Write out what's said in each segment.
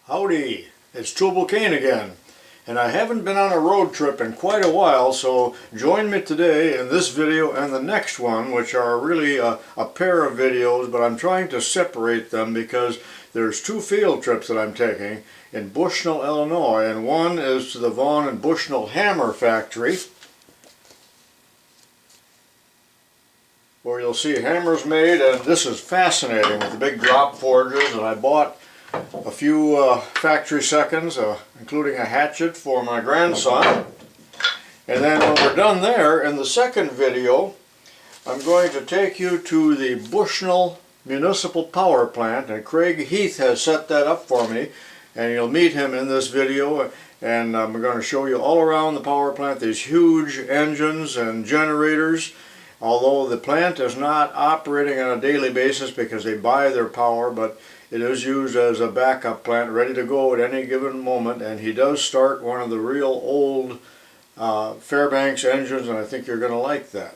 Howdy, it's tubalcain again, and I haven't been on a road trip in quite a while, so join me today in this video and the next one, which are really a pair of videos, but I'm trying to separate them because there's two field trips that I'm taking in Bushnell, Illinois, and one is to the Vaughan and Bushnell hammer factory, where you'll see hammers made, and this is fascinating with the big drop forges, and I bought a few factory seconds, including a hatchet for my grandson. And then when we're done there, in the second video, I'm going to take you to the Bushnell Municipal Power Plant, and Craig Heath has set that up for me, and you'll meet him in this video. And we're going to show you all around the power plant, these huge engines and generators. Although the plant is not operating on a daily basis because they buy their power, but it is used as a backup plant ready to go at any given moment, and he does start one of the real old Fairbanks engines, and I think you're going to like that.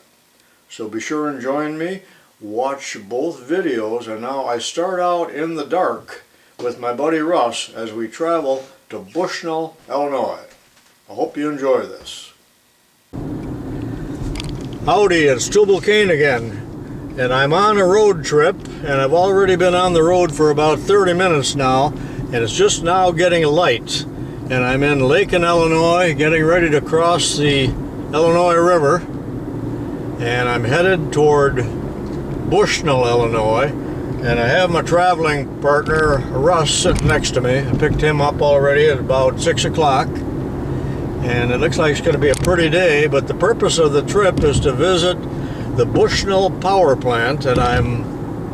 So be sure and join me, watch both videos, and now I start out in the dark with my buddy Russ as we travel to Bushnell, Illinois. I hope you enjoy this. Howdy, it's tubalcain again. And I'm on a road trip, and I've already been on the road for about 30 minutes now, and it's just now getting light. And I'm in Lincoln, Illinois, getting ready to cross the Illinois River, and I'm headed toward Bushnell, Illinois, and I have my traveling partner Russ sitting next to me. I picked him up already at about 6 o'clock, and it looks like it's going to be a pretty day, but the purpose of the trip is to visit the Bushnell power plant, and I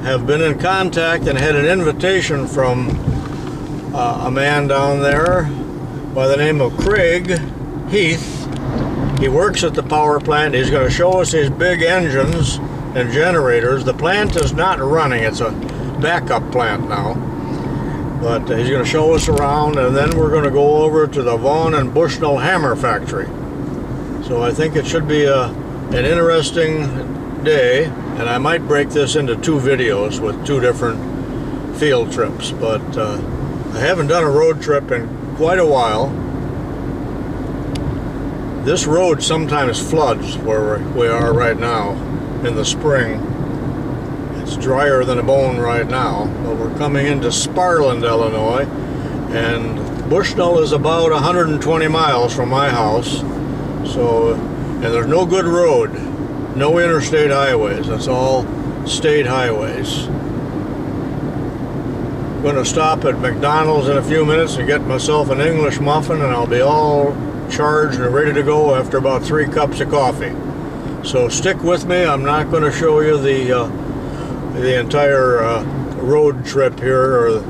have been in contact and had an invitation from a man down there by the name of Craig Heath. He works at the power plant. He's going to show us these big engines and generators. The plant is not running, it's a backup plant now, but he's going to show us around, and then we're going to go over to the Vaughan and Bushnell hammer factory. So I think it should be an interesting day, and I might break this into two videos with two different field trips, but I haven't done a road trip in quite a while. This road sometimes floods where we are right now in the spring. It's drier than a bone right now, but we're coming into Sparland, Illinois, and Bushnell is about 120 miles from my house, so, and there's no good road. No interstate highways, it's all state highways. I'm going to stop at McDonald's in a few minutes and get myself an English muffin, and I'll be all charged and ready to go after about 3 cups of coffee. So stick with me. I'm not going to show you the entire road trip here, or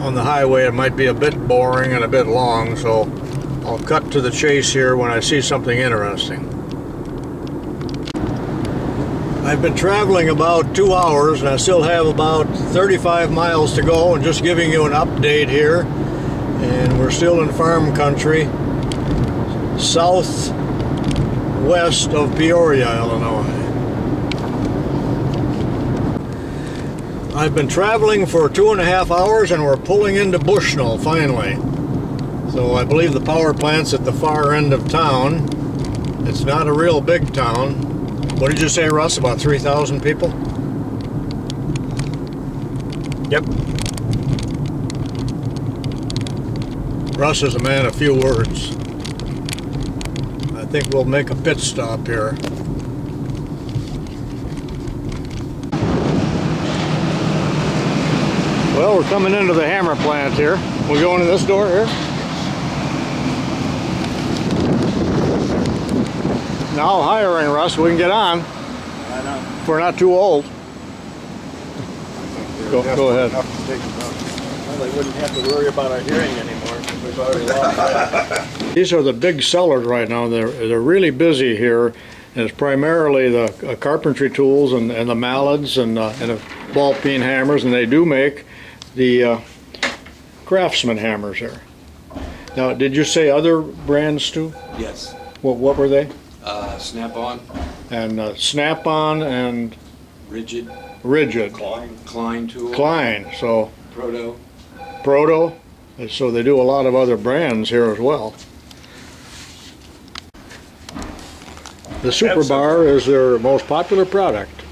on the highway. It might be a bit boring and a bit long, so I'll cut to the chase here when I see something interesting. I've been traveling about 2 hours, and I still have about 35 miles to go, and just giving you an update here. And we're still in farm country, southwest of Peoria, Illinois. I've been traveling for 2.5 hours, and we're pulling into Bushnell finally. So I believe the power plant's at the far end of town. It's not a real big town. What did you say, Russ? About 3,000 people? Yep. Russ is a man of few words. I think we'll make a pit stop here. Well, we're coming into the hammer plant here. We're going in this door here. Now hiring, Russ, we can get on. I know. If we're not too old. Go ahead. Well, they wouldn't have to worry about our hearing anymore because we've already lost that. These are the big sellers right now. They're really busy here, and it's primarily the carpentry tools and the mallets and the ball peen hammers, and they do make the Craftsman hammers here. Now, did you say other brands too? Yes. What were they? Snap-on. And Snap-on and Rigid. Rigid. Klein tool. Klein. So Proto. Proto. And so they do a lot of other brands here as well. The Super Bar is their most popular product.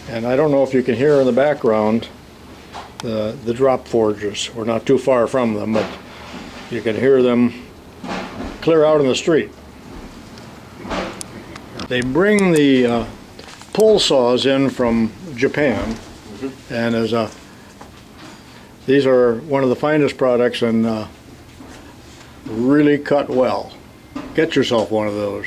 And I don't know if you can hear in the background the drop forges. We're not too far from them, but you can hear them clear out in the street. They bring the pull saws in from Japan, and these are one of the finest products and really cut well. Get yourself one of those.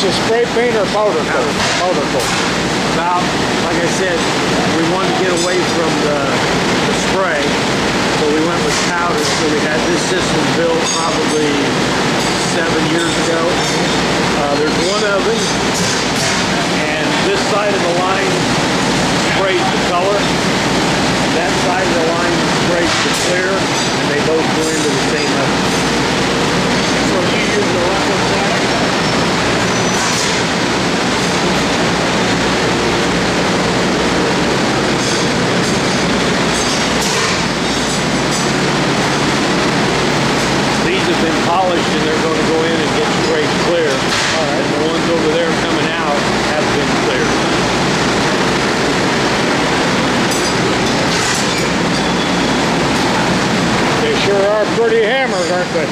a spray paint or powder coat? Powder coat. About, like I said, we wanted to get away from the spray, so we went with powder. So we had this system built probably 7 years ago. There's one oven, and this side of the line sprays the color. That side of the line sprays the clear, and they both go into the same oven. So you use the left side. These have been polished and they're going to go in and get sprayed clear. All right. And the ones over there coming out have been cleared. They sure are pretty hammers, aren't they?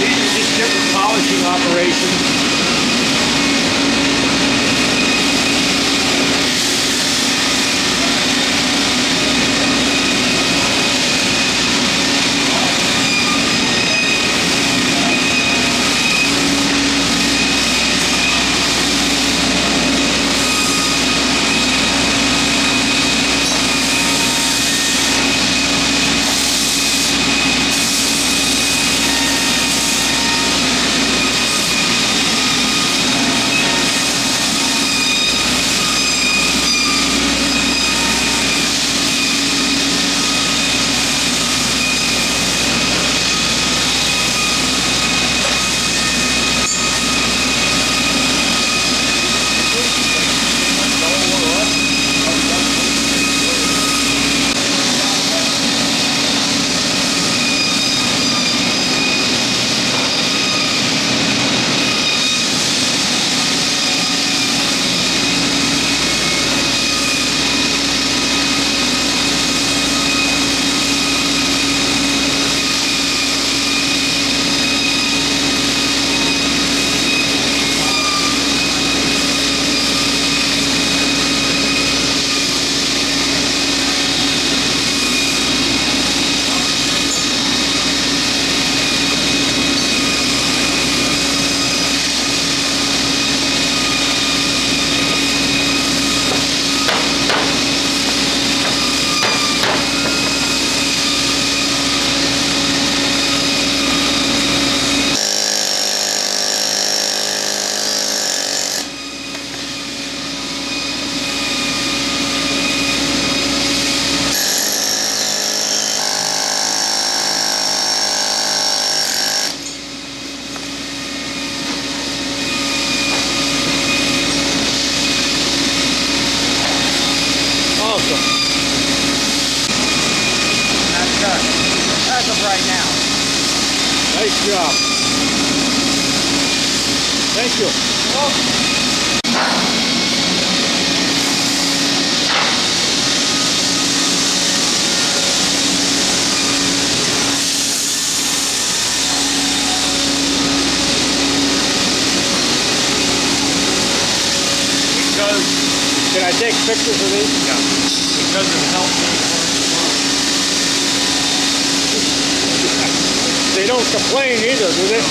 These are just different polishing operations. As of right now. Nice job. Thank you. Can I take pictures of these? Yeah. Because it helps me. They don't complain either, do they?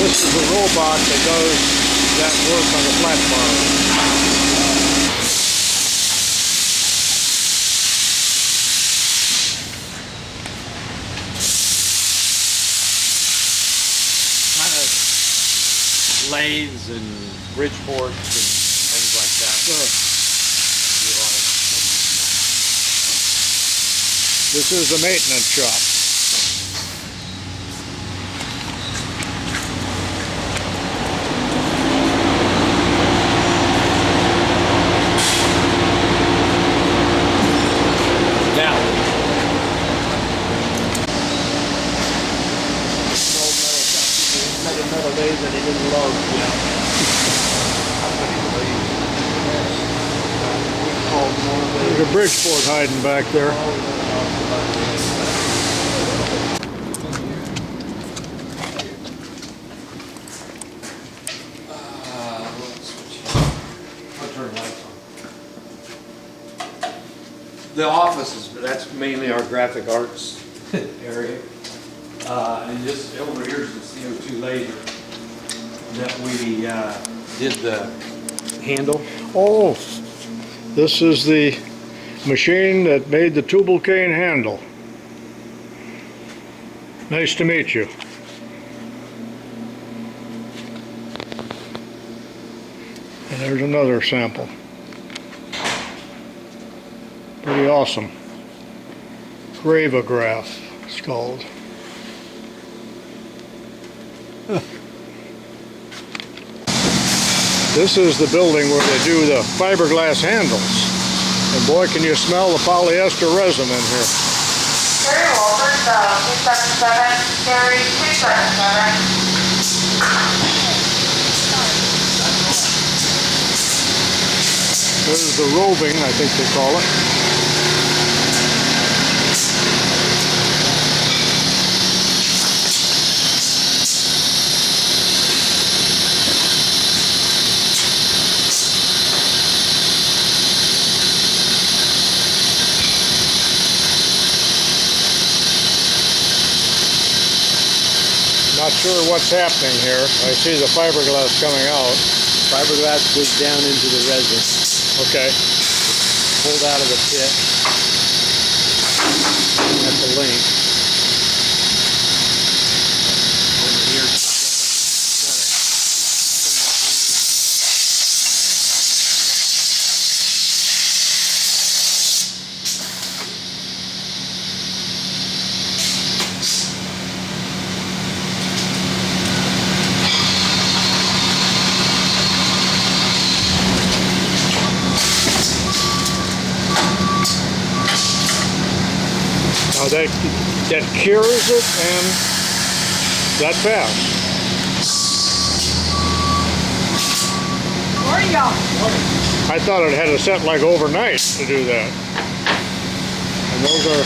This is a robot that does that work on the flat bar. Kind of lathes and bridge forks and things like that. Sure. You want to- This is the maintenance shop. Now, metal lathe that he didn't love. There's a Bridgeport hiding back there. The offices, that's mainly our graphic arts area. And just over here's the CO2 laser that we did the handle. Oh, this is the machine that made the tubalcain handle. Nice to meet you. And there's another sample. Pretty awesome. Gravograph, it's called. Huh. This is the building where they do the fiberglass handles. And boy, can you smell the polyester resin in here. Gary Walters, 277, Gary 277. There's the roving, I think they call it. Not sure what's happening here. I see the fiberglass coming out. Fiberglass goes down into the resin. Okay. Pulled out of the pit at the link. Over here, Now that cures it and that fast. Morning, y'all. I thought it had to set like overnight to do that. And those are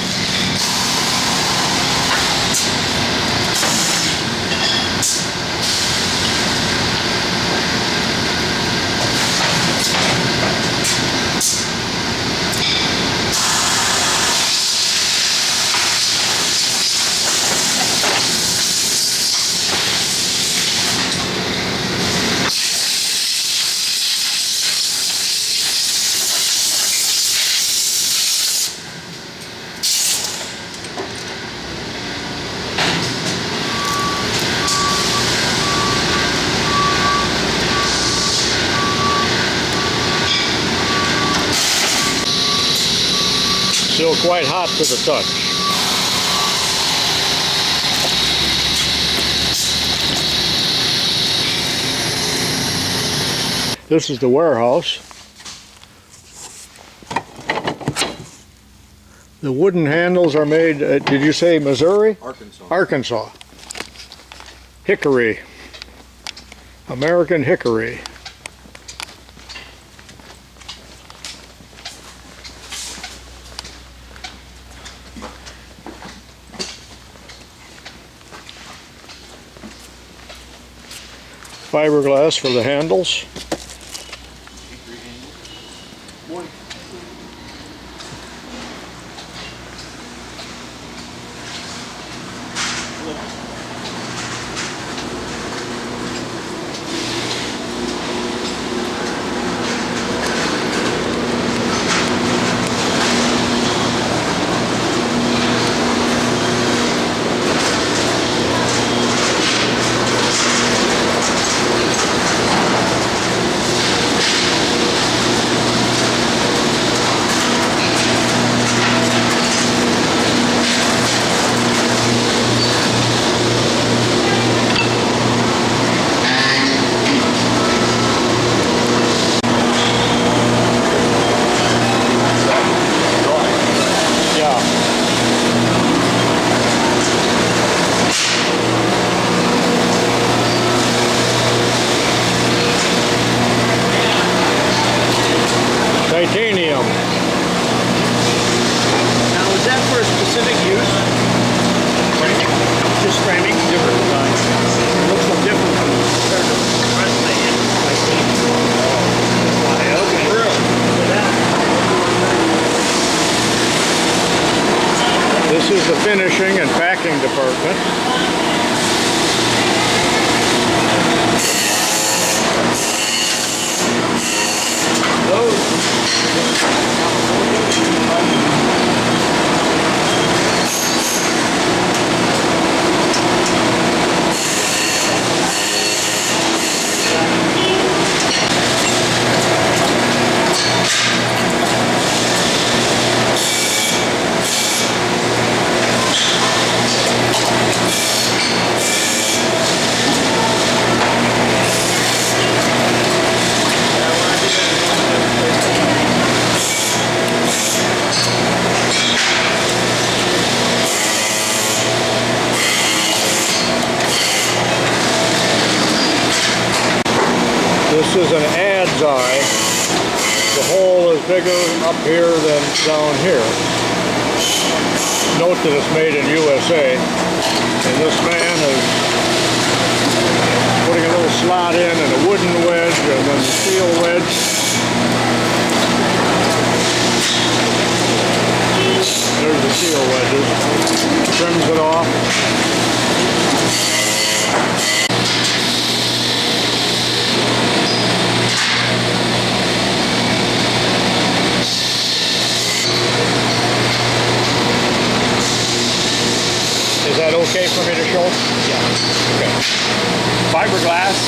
still quite hot to the touch. This is the warehouse. The wooden handles are made, did you say Missouri? Arkansas. Arkansas. Hickory. American hickory. Fiberglass for the handles. titanium. Now, is that for a specific use? Just framing? Different design. It looks so different from compared to the rest of the hand. Okay. This is the finishing and packing department. This is an adze eye. The hole is bigger up here than down here. Note that it's made in USA. And this man is putting a little slot in and a wooden wedge and then a steel wedge. There's the steel wedges. Trims it off. Is that okay for me to show? Yeah. Okay. Fiberglass.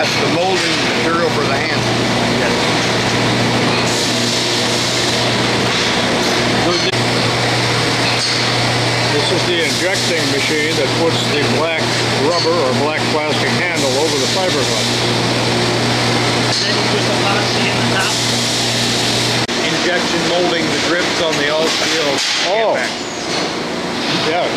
The molding material for the hand. This is the injecting machine that puts the black rubber or black plastic handle over the fiberglass. Then you put the epoxy in the top. Injection molding the drips on the all steel. Oh, yes.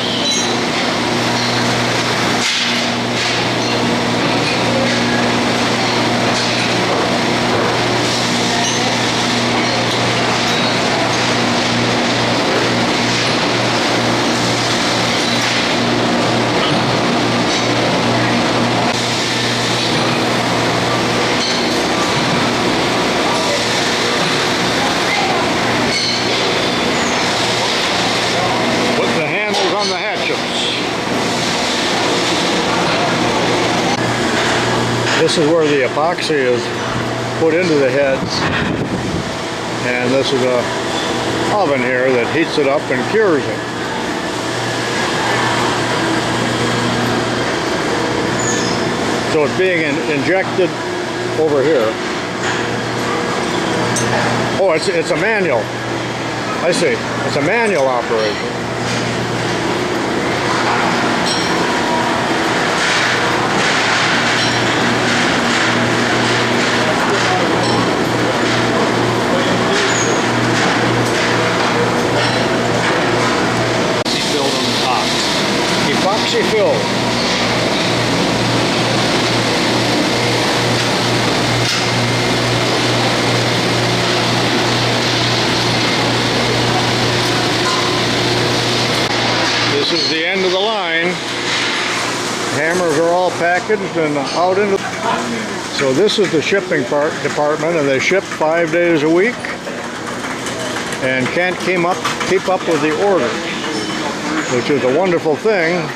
On the hatchets. This is where the epoxy is put into the heads, and this is a oven here that heats it up and cures it. So it's being injected over here. Oh, it's a manual. I see. It's a manual operation. Epoxy filled. This is the end of the line. Hammers are all packaged and out into. So this is the shipping department, and they ship 5 days a week, and can't keep up with the orders, which is a wonderful thing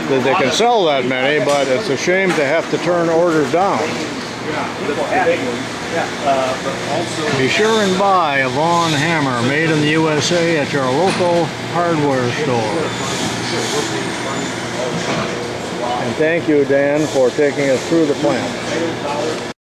that they can sell that many, but it's a shame to have to turn orders down. Be sure and buy a Vaughan hammer made in the USA at your local hardware store. And thank you, Dan, for taking us through the plant.